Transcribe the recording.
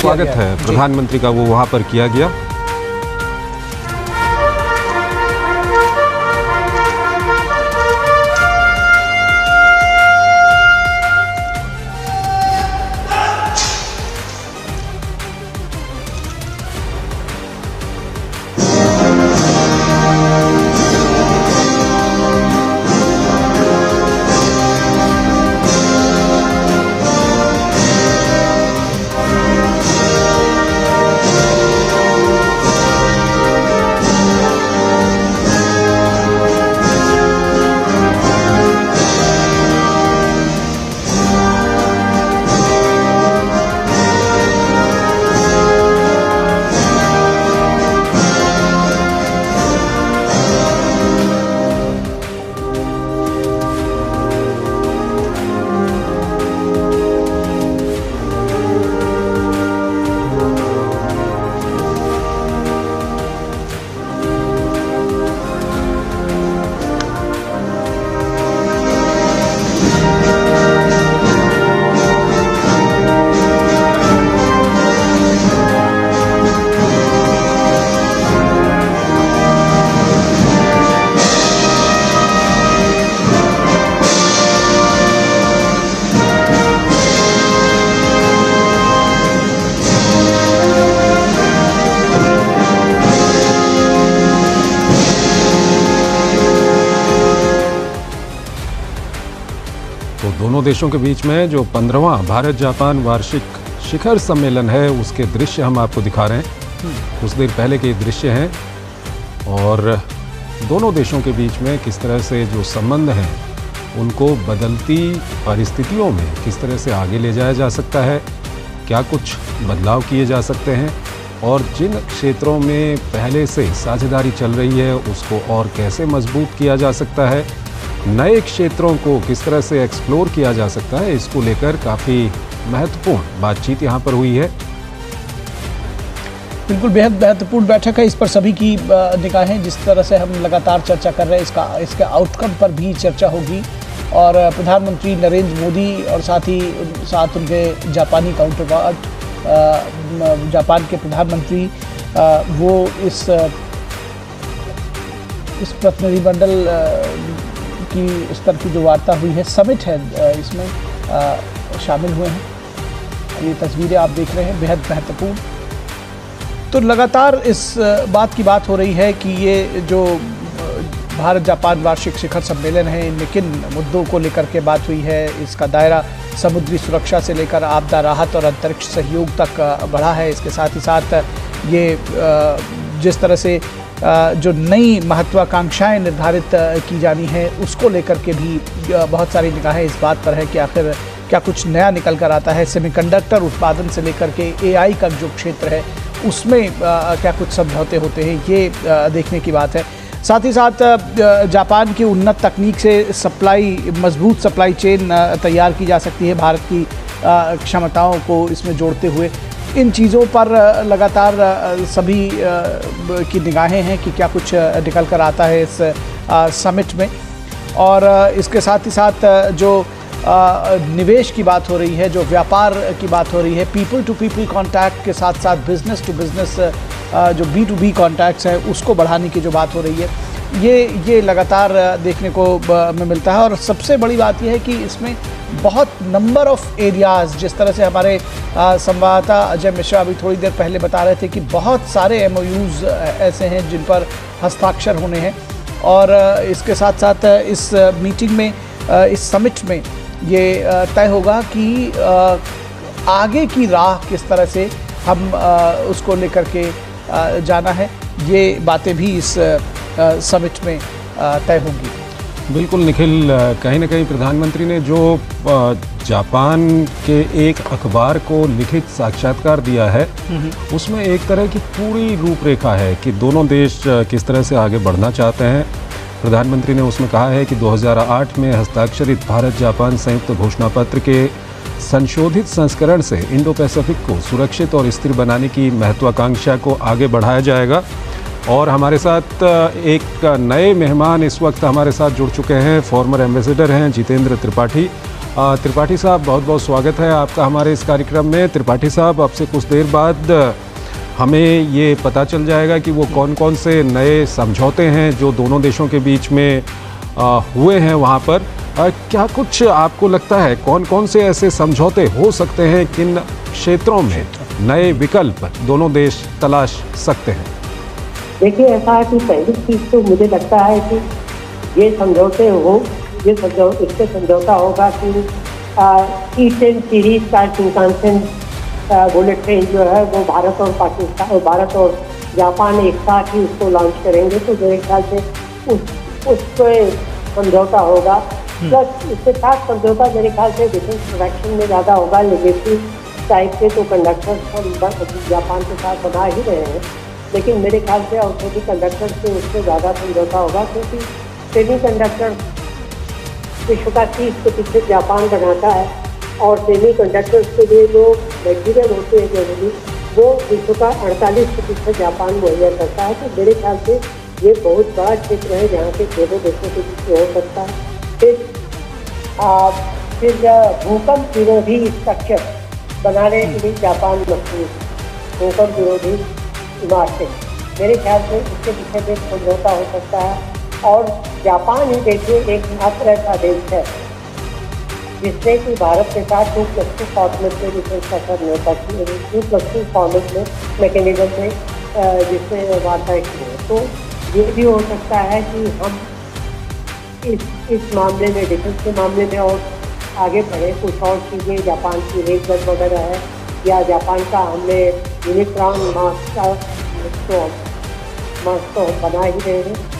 स्वागत है प्रधानमंत्री का वो वहाँ पर किया गया। तो दोनों देशों के बीच में जो 15वां भारत जापान वार्षिक शिखर सम्मेलन है उसके दृश्य हम आपको दिखा रहे हैं। कुछ देर पहले के दृश्य हैं और दोनों देशों के बीच में किस तरह से जो संबंध हैं उनको बदलती परिस्थितियों में किस तरह से आगे ले जाया जा सकता है, क्या कुछ बदलाव किए जा सकते हैं और जिन क्षेत्रों में पहले से साझेदारी चल रही है उसको और कैसे मजबूत किया जा सकता है, नए क्षेत्रों को किस तरह से एक्सप्लोर किया जा सकता है, इसको लेकर काफ़ी महत्वपूर्ण बातचीत यहाँ पर हुई है। बिल्कुल बेहद महत्वपूर्ण बैठक है, इस पर सभी की निगाहें, जिस तरह से हम लगातार चर्चा कर रहे हैं इसके आउटकम पर भी चर्चा होगी और प्रधानमंत्री नरेंद्र मोदी और साथ उनके जापानी काउंटरपार्ट जापान के प्रधानमंत्री वो इस प्रतिनिधिमंडल की स्तर की जो वार्ता हुई है, समिट है, इसमें शामिल हुए हैं। ये तस्वीरें आप देख रहे हैं, बेहद महत्वपूर्ण। तो लगातार इस बात की बात हो रही है कि ये जो भारत जापान वार्षिक शिखर सम्मेलन है इनमें किन मुद्दों को लेकर के बात हुई है। इसका दायरा समुद्री सुरक्षा से लेकर आपदा राहत और अंतरिक्ष सहयोग तक बढ़ा है। इसके साथ ही साथ ये जिस तरह से जो नई महत्वाकांक्षाएं निर्धारित की जानी है उसको लेकर के भी बहुत सारी निगाहें इस बात पर है कि आखिर क्या कुछ नया निकल कर आता है। सेमीकंडक्टर उत्पादन से लेकर के AI का जो क्षेत्र है उसमें क्या कुछ समझौते होते हैं, ये देखने की बात है। साथ ही साथ जापान की उन्नत तकनीक से मजबूत सप्लाई चेन तैयार की जा सकती है, भारत की क्षमताओं को इसमें जोड़ते हुए। इन चीज़ों पर लगातार सभी की निगाहें हैं कि क्या कुछ निकल कर आता है इस समिट में। और इसके साथ ही साथ जो निवेश की बात हो रही है, जो व्यापार की बात हो रही है, पीपल टू पीपल कॉन्टैक्ट के साथ साथ बिज़नेस टू बिज़नेस जो B2B कॉन्टैक्ट्स हैं उसको बढ़ाने की जो बात हो रही है, ये लगातार देखने को मिलता है। और सबसे बड़ी बात यह है कि इसमें बहुत नंबर ऑफ़ एरियाज़, जिस तरह से हमारे संवाददाता अजय मिश्रा अभी थोड़ी देर पहले बता रहे थे कि बहुत सारे MOUs ऐसे हैं जिन पर हस्ताक्षर होने हैं। और इसके साथ साथ इस मीटिंग में, इस समिट में ये तय होगा कि आगे की राह किस तरह से हम उसको लेकर के जाना है। ये बातें भी इस समिट में तय होंगी। बिल्कुल निखिल, कहीं ना कहीं प्रधानमंत्री ने जो जापान के एक अखबार को लिखित साक्षात्कार दिया है उसमें एक तरह की पूरी रूपरेखा है कि दोनों देश किस तरह से आगे बढ़ना चाहते हैं। प्रधानमंत्री ने उसमें कहा है कि 2008 में हस्ताक्षरित भारत जापान संयुक्त घोषणा पत्र के संशोधित संस्करण से इंडो पैसिफिक को सुरक्षित और स्थिर बनाने की महत्वाकांक्षा को आगे बढ़ाया जाएगा। और हमारे साथ एक नए मेहमान इस वक्त हमारे साथ जुड़ चुके हैं, फॉर्मर एम्बेसडर हैं जितेंद्र त्रिपाठी। त्रिपाठी साहब, बहुत बहुत स्वागत है आपका हमारे इस कार्यक्रम में। त्रिपाठी साहब, आपसे कुछ देर बाद हमें ये पता चल जाएगा कि वो कौन कौन से नए समझौते हैं जो दोनों देशों के बीच में हुए हैं वहाँ पर। क्या कुछ आपको लगता है कौन कौन से ऐसे समझौते हो सकते हैं, किन क्षेत्रों में नए विकल्प दोनों देश तलाश सकते हैं? देखिए, ऐसा है कि पहली चीज़ तो मुझे लगता है कि ये समझौते इससे समझौता होगा कि ईस्टर्न सीरीज का शिंकानसेन बुलेट ट्रेन जो है वो भारत और जापान एक साथ ही उसको लॉन्च करेंगे। तो मेरे ख्याल से उस पर समझौता होगा। प्लस इसके साथ समझौता मेरे ख्याल से डिफेंस प्रोडक्शन में ज़्यादा होगा। लेगेसी टाइप के तो कंडक्टर हम जापान के साथ बना ही रहे हैं, लेकिन मेरे ख्याल से ऑर्थोटिक कंडक्टर से उससे ज़्यादा समझौता होगा, क्योंकि सेमी कंडक्टर विश्व का 30% जापान बनाता है और सेमी कंडक्टर्स के लिए जो मटेरियल होते हैं जरूरी, वो विश्व का 48% जापान मुहैया करता है। तो मेरे ख्याल से ये बहुत बड़ा क्षेत्र है जहाँ के दोनों देशों के बीच हो सकता है। फिर भूकंप विरोधी स्ट्रक्चर बनाने के लिए जापान मजबूर, भूकंप विरोधी इमारतें, मेरे ख्याल से इसके पीछे भी समझौता हो सकता है। और जापान ही देखिए एक मात्र ऐसा देश है जिसने कि भारत के साथ 2+2 फॉर्मेट में डिफेंस का करने का 2+2 फॉर्मेट में मैकेनिज्म में जिसने वार्ता की है। तो ये भी हो सकता है कि हम इस मामले में, डिफेंस के मामले में और आगे बढ़े। कुछ और चीज़ें जापान की रेलगन वगैरह है, या जापान का हमने यूनिक्रॉन मास्क तो बना ही रहे हैं।